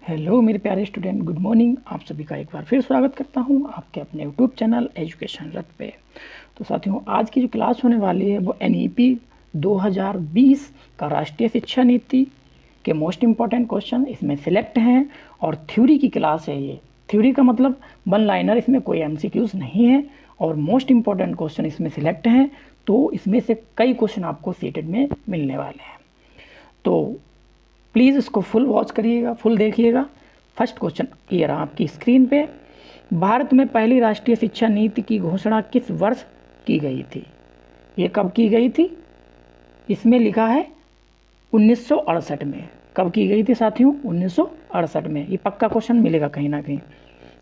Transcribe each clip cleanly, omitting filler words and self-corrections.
Hello मेरे प्यारे student, good morning. आप सभी का एक बार फिर स्वागत करता हूं आपके अपने यूट्यूब चैनल एजुकेशन रथ पे। तो साथियों, आज की जो क्लास होने वाली है वो एनईपी 2020 का राष्ट्रीय शिक्षा नीति के मोस्ट इम्पॉर्टेंट क्वेश्चन इसमें सिलेक्ट हैं और थ्योरी की क्लास है। ये थ्योरी का मतलब वन लाइनर, इसमें कोई एमसीक्यूज नहीं है और मोस्ट इम्पॉर्टेंट क्वेश्चन इसमें सिलेक्ट हैं। तो इसमें से कई क्वेश्चन आपको सीटेड में मिलने वाले हैं, तो प्लीज़ इसको फुल वॉच करिएगा, फुल देखिएगा। फर्स्ट क्वेश्चन ये रहा आपकी स्क्रीन पे। भारत में पहली राष्ट्रीय शिक्षा नीति की घोषणा किस वर्ष की गई थी? ये कब की गई थी? इसमें लिखा है 1968 में। कब की गई थी साथियों? 1968 में। ये पक्का क्वेश्चन मिलेगा कहीं ना कहीं।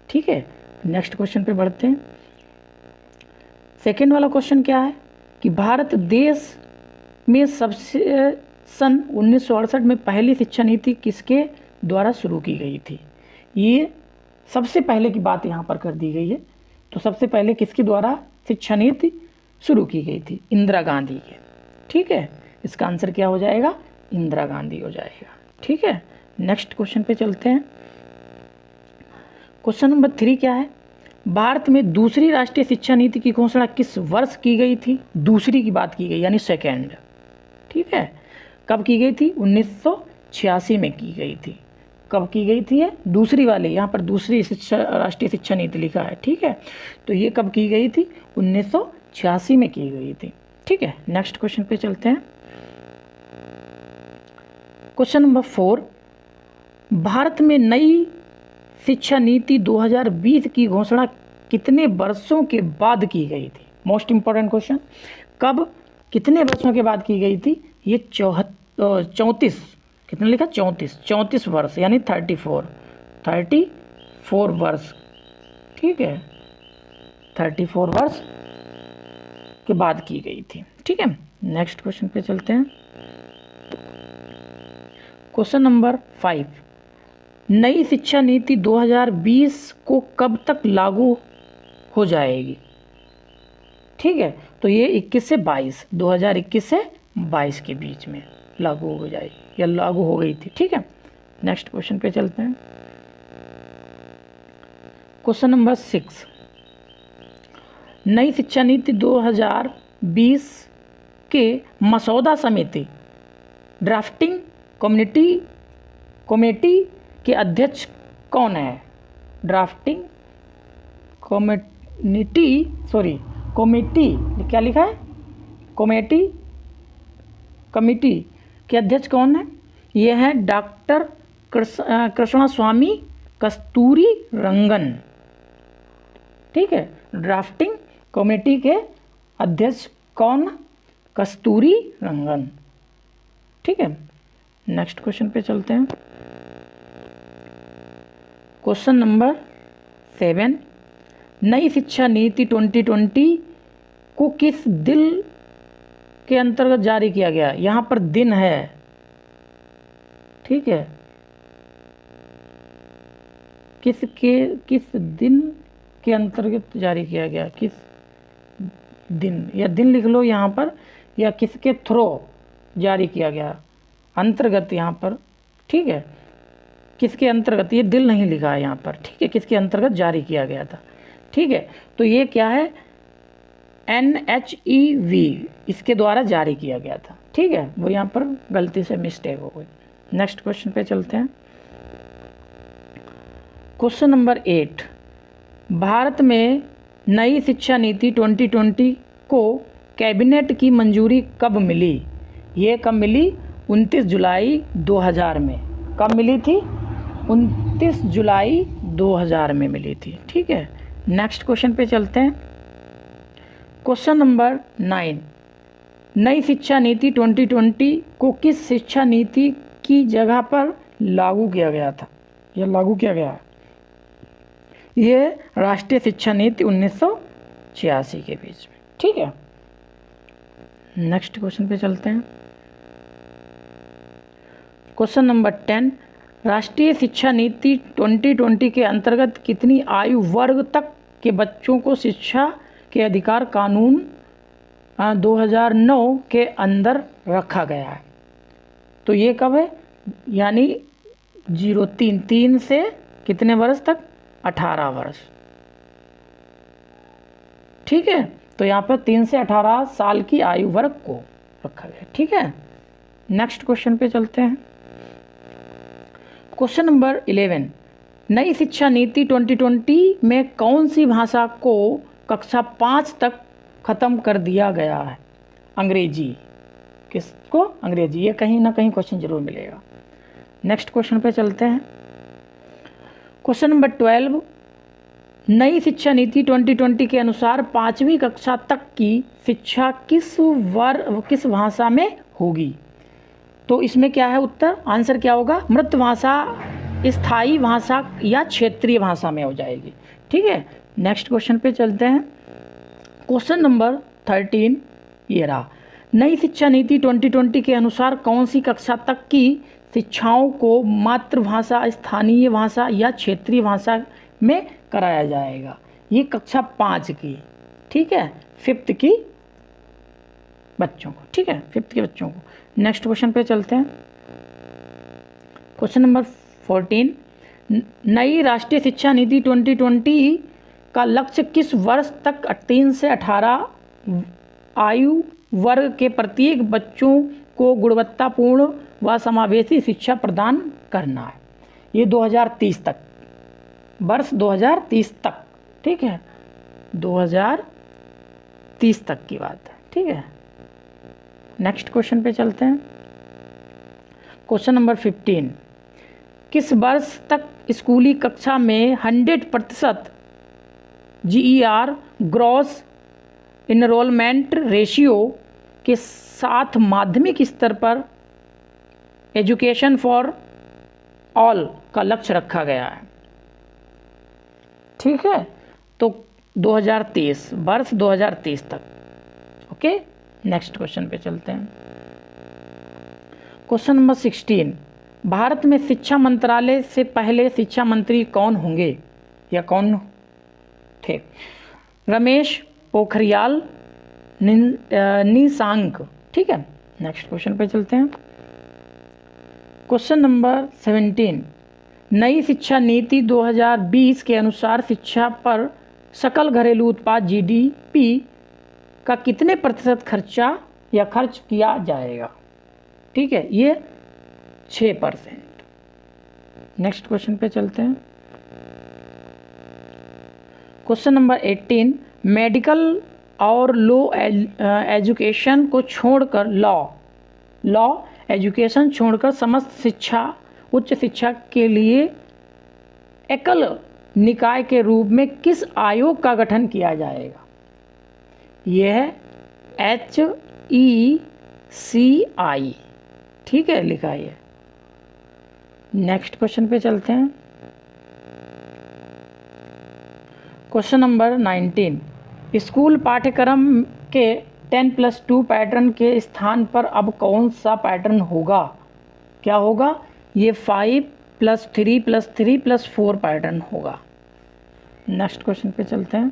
ठीक है, नेक्स्ट क्वेश्चन पे बढ़ते हैं। सेकेंड वाला क्वेश्चन क्या है कि भारत देश में सबसे सन 1968 में पहली शिक्षा नीति किसके द्वारा शुरू की गई थी? ये सबसे पहले की बात यहाँ पर कर दी गई है। तो सबसे पहले किसके द्वारा शिक्षा नीति शुरू की गई थी? इंदिरा गांधी के। ठीक है, इसका आंसर क्या हो जाएगा? इंदिरा गांधी हो जाएगा। ठीक है, नेक्स्ट क्वेश्चन पे चलते हैं। क्वेश्चन नंबर 3 क्या है? भारत में दूसरी राष्ट्रीय शिक्षा नीति की घोषणा किस वर्ष की गई थी? दूसरी की बात की गई, यानी सेकेंड। ठीक है, कब की गई थी? 1986 में की गई थी। कब की गई थी? ये दूसरी वाली, यहाँ पर दूसरी राष्ट्रीय शिक्षा नीति लिखा है। ठीक है, तो ये कब की गई थी? 1986 में की गई थी। ठीक है, नेक्स्ट क्वेश्चन पे चलते हैं। क्वेश्चन नंबर 4, भारत में नई शिक्षा नीति 2020 की घोषणा कितने वर्षों के बाद की गई थी? Most important question. कब, कितने वर्षों के बाद की गई थी? ये 34, कितने लिखा? 34 वर्ष, यानी 34 वर्ष। ठीक है, 34 वर्ष के बाद की गई थी। ठीक है, नेक्स्ट क्वेश्चन पे चलते हैं। क्वेश्चन नंबर 5, नई शिक्षा नीति 2020 को कब तक लागू हो जाएगी? ठीक है, तो ये 21 से 22, 2021 से 22 के बीच में लागू हो जाएगी या लागू हो गई थी। ठीक है, नेक्स्ट क्वेश्चन पे चलते हैं। क्वेश्चन नंबर 6, नई शिक्षा नीति 2020 के मसौदा समिति ड्राफ्टिंग कमेटी के अध्यक्ष कौन है? ड्राफ्टिंग कमेटी क्या लिखा है? कमेटी के अध्यक्ष कौन है? ये है डॉक्टर कृष्णस्वामी कस्तूरी रंगन। ठीक है, ड्राफ्टिंग कमेटी के अध्यक्ष कौन? कस्तूरी रंगन। ठीक है, नेक्स्ट क्वेश्चन पे चलते हैं। क्वेश्चन नंबर 7, नई शिक्षा नीति 2020 को किस दिन के अंतर्गत जारी किया गया? यहाँ पर दिन है। ठीक है, किस दिन के अंतर्गत जारी किया गया? किस दिन, या दिन लिख लो यहाँ पर, या किसके थ्रू जारी किया गया? अंतर्गत यहाँ पर। ठीक है, किसके अंतर्गत, ये दिल नहीं लिखा है यहाँ पर। ठीक है, किसके अंतर्गत जारी किया गया था? ठीक है, तो ये क्या है? NHEV, इसके द्वारा जारी किया गया था। ठीक है, वो यहाँ पर गलती से मिस्टेक हो गई। नेक्स्ट क्वेश्चन पे चलते हैं। क्वेश्चन नंबर 8, भारत में नई शिक्षा नीति 2020 को कैबिनेट की मंजूरी कब मिली? ये कब मिली? 29 जुलाई 2000 में। कब मिली थी? 29 जुलाई 2000 में मिली थी। ठीक है, नेक्स्ट क्वेश्चन पे चलते हैं। क्वेश्चन नंबर 9, नई शिक्षा नीति 2020 को किस शिक्षा नीति की जगह पर लागू किया गया था? यह लागू किया गया, ये राष्ट्रीय शिक्षा नीति 1986 के बीच में। ठीक है, नेक्स्ट क्वेश्चन पे चलते हैं। क्वेश्चन नंबर 10, राष्ट्रीय शिक्षा नीति 2020 के अंतर्गत कितनी आयु वर्ग तक के बच्चों को शिक्षा के अधिकार कानून 2009 के अंदर रखा गया है? तो ये कब है? यानी 3 से कितने वर्ष तक? 18 वर्ष। ठीक है, तो यहाँ पर 3 से 18 साल की आयु वर्ग को रखा गया। ठीक है, नेक्स्ट क्वेश्चन पे चलते हैं। क्वेश्चन नंबर 11, नई शिक्षा नीति 2020 में कौन सी भाषा को कक्षा 5 तक खत्म कर दिया गया है? अंग्रेजी। किसको? अंग्रेजी। ये कहीं ना कहीं क्वेश्चन जरूर मिलेगा। नेक्स्ट क्वेश्चन पे चलते हैं। क्वेश्चन नंबर 12, नई शिक्षा नीति 2020 के अनुसार 5वीं कक्षा तक की शिक्षा किस भाषा में होगी? तो इसमें क्या है उत्तर? आंसर क्या होगा? मृत भाषा, स्थायी भाषा या क्षेत्रीय भाषा में हो जाएगी। ठीक है, नेक्स्ट क्वेश्चन पे चलते हैं। क्वेश्चन नंबर 13 ये रहा, नई शिक्षा नीति 2020 के अनुसार कौन सी कक्षा तक की शिक्षाओं को मातृभाषा, स्थानीय भाषा या क्षेत्रीय भाषा में कराया जाएगा? ये कक्षा 5 की, ठीक है, 5th की बच्चों को। ठीक है, 5th के बच्चों को। नेक्स्ट क्वेश्चन पे चलते हैं। क्वेश्चन नंबर 14, नई राष्ट्रीय शिक्षा नीति 2020 का लक्ष्य किस वर्ष तक 3 से 18 आयु वर्ग के प्रत्येक बच्चों को गुणवत्तापूर्ण व समावेशी शिक्षा प्रदान करना है? ये 2030 तक, वर्ष 2030 तक। ठीक है, 2030 तक की बात है। ठीक है, नेक्स्ट क्वेश्चन पे चलते हैं। क्वेश्चन नंबर 15, किस वर्ष तक स्कूली कक्षा में 100% GER ग्रॉस इनरोलमेंट रेशियो के साथ माध्यमिक स्तर पर एजुकेशन फॉर ऑल का लक्ष्य रखा गया है? ठीक है, तो 2030, वर्ष 2030 तक। ओके, नेक्स्ट क्वेश्चन पे चलते हैं। क्वेश्चन नंबर 16, भारत में शिक्षा मंत्रालय से पहले शिक्षा मंत्री कौन होंगे या कौन थे? रमेश पोखरियाल निशांक। ठीक है, नेक्स्ट क्वेश्चन पे चलते हैं। क्वेश्चन नंबर 17, नई शिक्षा नीति 2020 के अनुसार शिक्षा पर सकल घरेलू उत्पाद GDP का कितने प्रतिशत खर्च किया जाएगा? ठीक है, ये 6%। नेक्स्ट क्वेश्चन पे चलते हैं। क्वेश्चन नंबर 18, मेडिकल और लो एजुकेशन को छोड़कर लॉ एजुकेशन छोड़कर समस्त शिक्षा, उच्च शिक्षा के लिए एकल निकाय के रूप में किस आयोग का गठन किया जाएगा? यह HECI। ठीक है, लिखा है। नेक्स्ट क्वेश्चन पे चलते हैं। क्वेश्चन नंबर 19, स्कूल पाठ्यक्रम के 10+2 पैटर्न के स्थान पर अब कौन सा पैटर्न होगा? क्या होगा? ये 5+3+3+4 पैटर्न होगा। नेक्स्ट क्वेश्चन पे चलते हैं।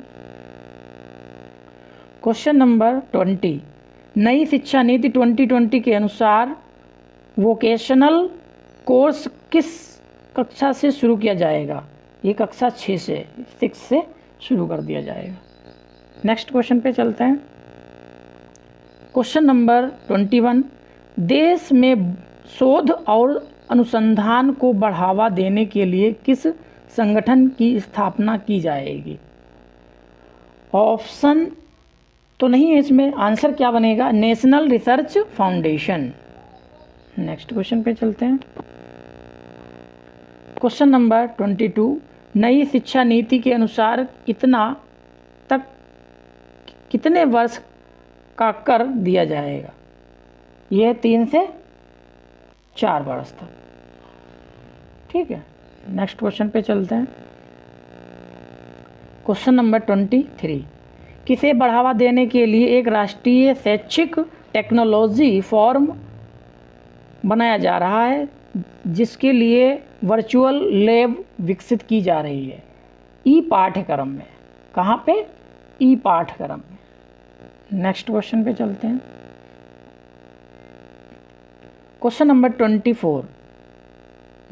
क्वेश्चन नंबर 20, नई शिक्षा नीति 2020 के अनुसार वोकेशनल कोर्स किस कक्षा से शुरू किया जाएगा? ये कक्षा 6 से शुरू कर दिया जाएगा। नेक्स्ट क्वेश्चन पे चलते हैं। क्वेश्चन नंबर 21, देश में शोध और अनुसंधान को बढ़ावा देने के लिए किस संगठन की स्थापना की जाएगी? ऑप्शन तो नहीं है इसमें, आंसर क्या बनेगा? National research foundation. Next question पे चलते हैं। क्वेश्चन नंबर 22, नई शिक्षा नीति के अनुसार कितने वर्ष का कर दिया जाएगा? यह 3 से 4 वर्ष तक। ठीक है, नेक्स्ट क्वेश्चन पे चलते हैं। क्वेश्चन नंबर 23, किसे बढ़ावा देने के लिए एक राष्ट्रीय शैक्षिक टेक्नोलॉजी फॉर्म बनाया जा रहा है जिसके लिए वर्चुअल लैब विकसित की जा रही है? ई पाठ्यक्रम में। कहाँ पे? ई पाठ्यक्रम में। नेक्स्ट क्वेश्चन पे चलते हैं। क्वेश्चन नंबर 24,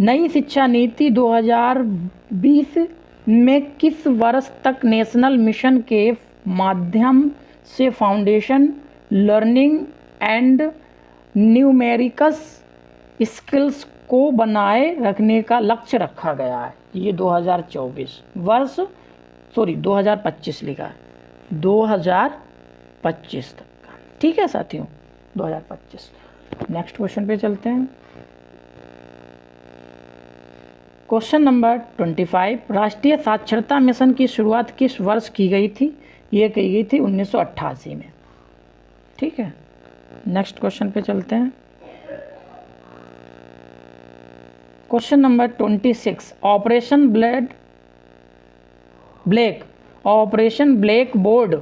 नई शिक्षा नीति 2020 में किस वर्ष तक नेशनल मिशन के माध्यम से फाउंडेशन लर्निंग एंड न्यूमेरिकस स्किल्स को बनाए रखने का लक्ष्य रखा गया है? ये 2024 वर्ष, 2025 लिखा है, 2025 तक का। ठीक है साथियों, 2025। नेक्स्ट क्वेश्चन पे चलते हैं। क्वेश्चन नंबर 25, राष्ट्रीय साक्षरता मिशन की शुरुआत किस वर्ष की गई थी? ये की गई थी 1988 में। ठीक है, नेक्स्ट क्वेश्चन पे चलते हैं। Question number 26, operation black board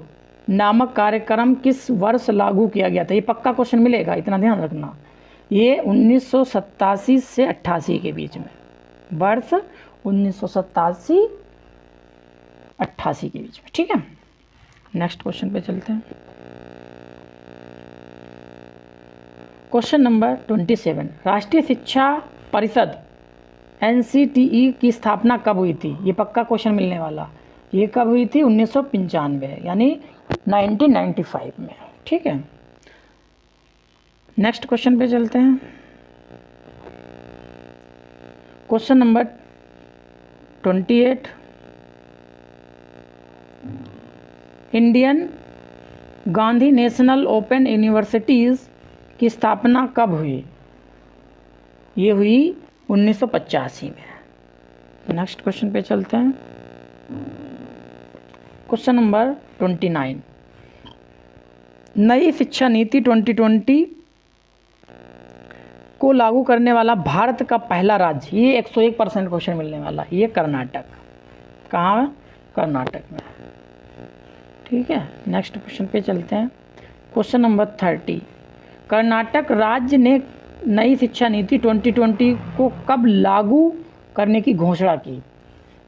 नामक कार्यक्रम किस वर्ष लागू किया गया था? ये पक्का क्वेश्चन मिलेगा, इतना ध्यान रखना। ये 1987 से 88 के बीच में, वर्ष 1987-88 के बीच में। ठीक है, नेक्स्ट क्वेश्चन पे चलते हैं। क्वेश्चन नंबर 27, राष्ट्रीय शिक्षा परिषद NCTE की स्थापना कब हुई थी? ये पक्का क्वेश्चन मिलने वाला। ये कब हुई थी? 1995 यानी 1995 में। ठीक है, नेक्स्ट क्वेश्चन पे चलते हैं। Question number 28, Indian Gandhi national open universities की स्थापना कब हुई? ये हुई 1985 में। नेक्स्ट क्वेश्चन पे चलते हैं। क्वेश्चन नंबर 29, नई शिक्षा नीति 2020 को लागू करने वाला भारत का पहला राज्य? ये 101% क्वेश्चन मिलने वाला। ये कर्नाटक। कहाँ? कर्नाटक में। ठीक है, नेक्स्ट क्वेश्चन पे चलते हैं। क्वेश्चन नंबर 30, कर्नाटक राज्य ने नई शिक्षा नीति 2020 को कब लागू करने की घोषणा की?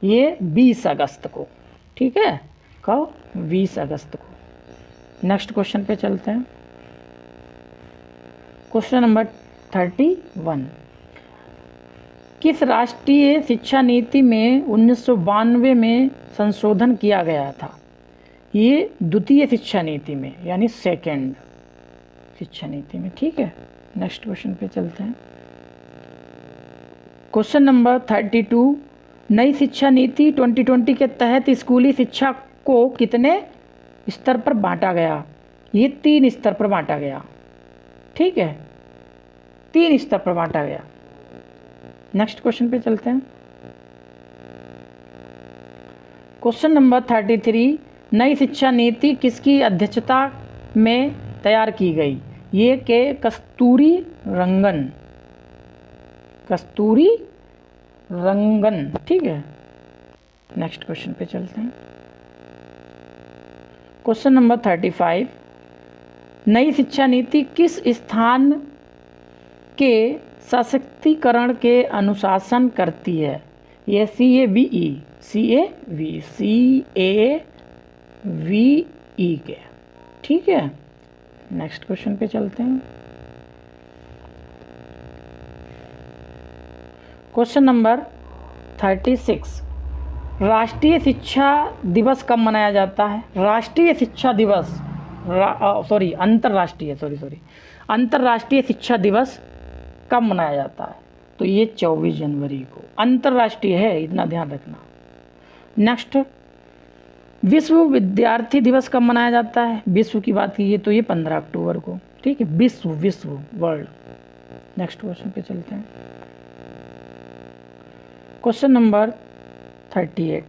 ये 20 अगस्त को। ठीक है, कब? 20 अगस्त को। नेक्स्ट क्वेश्चन पे चलते हैं। क्वेश्चन नंबर 31, किस राष्ट्रीय शिक्षा नीति में 1992 में संशोधन किया गया था? ये द्वितीय शिक्षा नीति में, यानी सेकेंड शिक्षा नीति में। ठीक है, नेक्स्ट क्वेश्चन पे चलते हैं। क्वेश्चन नंबर 32, नई शिक्षा नीति 2020 के तहत स्कूली शिक्षा को कितने स्तर पर बांटा गया? ये 3 स्तर पर बांटा गया। ठीक है, 3 स्तर पर बांटा गया। नेक्स्ट क्वेश्चन पे चलते हैं। क्वेश्चन नंबर 33, नई शिक्षा नीति किसकी अध्यक्षता में तैयार की गई? ये के कस्तूरी रंगन। ठीक है, नेक्स्ट क्वेश्चन पे चलते हैं। क्वेश्चन नंबर 35, नई शिक्षा नीति किस स्थान के सशक्तिकरण के अनुशासन करती है? ये CAVE के। ठीक है, नेक्स्ट क्वेश्चन पे चलते हैं। क्वेश्चन नंबर 36, राष्ट्रीय शिक्षा दिवस कब मनाया जाता है? राष्ट्रीय शिक्षा दिवस अंतर्राष्ट्रीय शिक्षा दिवस कब मनाया जाता है? तो ये 24 जनवरी को अंतर्राष्ट्रीय है, इतना ध्यान रखना। नेक्स्ट, विश्व विद्यार्थी दिवस कब मनाया जाता है? विश्व की बात कीजिए तो ये 15 अक्टूबर को। ठीक है, विश्व वर्ल्ड। नेक्स्ट क्वेश्चन पे चलते हैं। क्वेश्चन नंबर 38,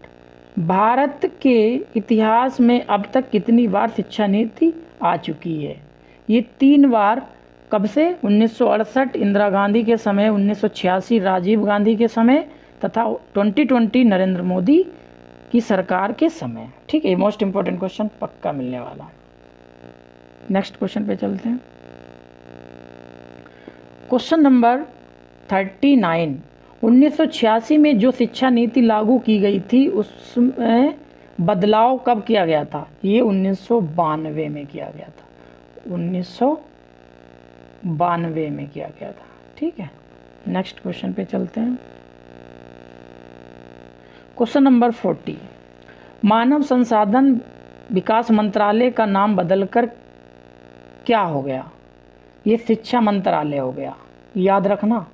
भारत के इतिहास में अब तक कितनी बार शिक्षा नीति आ चुकी है? ये 3 बार। कब से? 1968 इंदिरा गांधी के समय, 1986 राजीव गांधी के समय तथा 2020 नरेंद्र मोदी की सरकार के समय। ठीक है, मोस्ट इंपॉर्टेंट क्वेश्चन पक्का मिलने वाला है। नेक्स्ट क्वेश्चन पे चलते हैं। क्वेश्चन नंबर 39, 1986 में जो शिक्षा नीति लागू की गई थी उसमें बदलाव कब किया गया था? ये 1992 में किया गया था। 1992 में किया गया था। ठीक है, नेक्स्ट क्वेश्चन पे चलते हैं। क्वेश्चन नंबर 40, मानव संसाधन विकास मंत्रालय का नाम बदलकर क्या हो गया? ये शिक्षा मंत्रालय हो गया, याद रखना,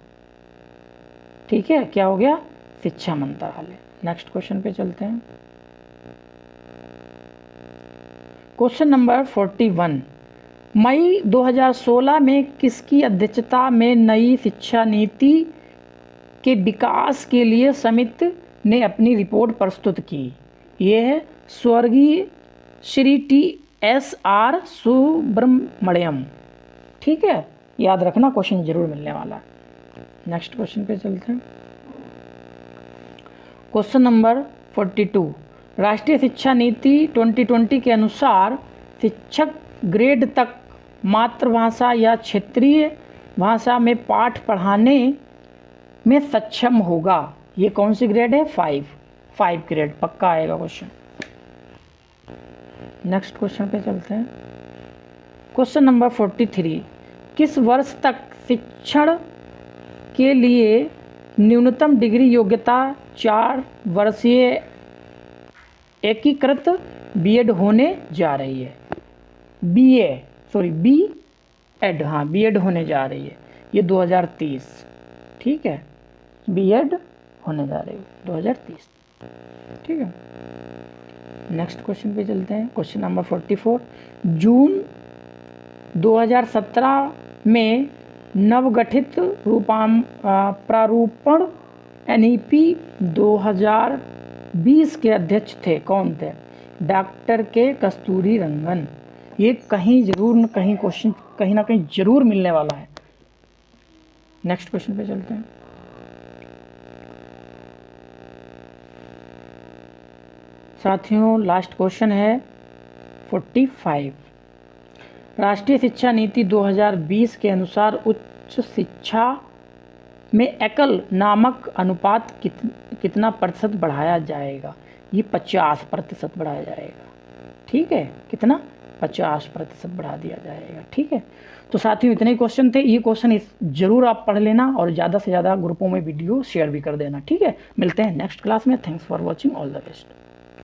ठीक है। क्या हो गया? शिक्षा मंत्रालय। नेक्स्ट क्वेश्चन पे चलते हैं। क्वेश्चन नंबर 41, मई 2016 में किसकी अध्यक्षता में नई शिक्षा नीति के विकास के लिए समिति ने अपनी रिपोर्ट प्रस्तुत की? ये है स्वर्गीय श्री TSR सुब्रमण्यम, ठीक है, याद रखना, क्वेश्चन जरूर मिलने वाला है। नेक्स्ट क्वेश्चन पे चलते हैं। क्वेश्चन नंबर 42, राष्ट्रीय शिक्षा नीति 2020 के अनुसार शिक्षक ग्रेड तक मातृभाषा या क्षेत्रीय भाषा में पाठ पढ़ाने में सक्षम होगा। ये कौन सी ग्रेड है? 5 ग्रेड, पक्का आएगा क्वेश्चन। नेक्स्ट क्वेश्चन पे चलते हैं। क्वेश्चन नंबर 43, किस वर्ष तक शिक्षण के लिए न्यूनतम डिग्री योग्यता 4 वर्षीय एकीकृत बीएड होने जा रही है? बीएड, हाँ बीएड होने जा रही है, ये 2030, ठीक है, बीएड होने जा रही है 2030, ठीक है। नेक्स्ट क्वेश्चन पे चलते हैं। क्वेश्चन नंबर 44, जून 2017 में नवगठित प्रारूपण NEP 2020 के अध्यक्ष थे, कौन थे? डॉक्टर के कस्तूरी रंगन। ये कहीं जरूर न कहीं क्वेश्चन कहीं ना कहीं जरूर मिलने वाला है। नेक्स्ट क्वेश्चन पे चलते हैं। साथियों लास्ट क्वेश्चन है 45, राष्ट्रीय शिक्षा नीति 2020 के अनुसार उच्च शिक्षा में एकल नामक अनुपात कितना प्रतिशत बढ़ाया जाएगा? ये 50% बढ़ाया जाएगा, ठीक है, कितना? 50% बढ़ा दिया जाएगा, ठीक है। तो साथियों इतने क्वेश्चन थे, ये क्वेश्चन जरूर आप पढ़ लेना और ज़्यादा से ज़्यादा ग्रुपों में वीडियो शेयर भी कर देना, ठीक है। मिलते हैं नेक्स्ट क्लास में। Thanks for watching, all the best.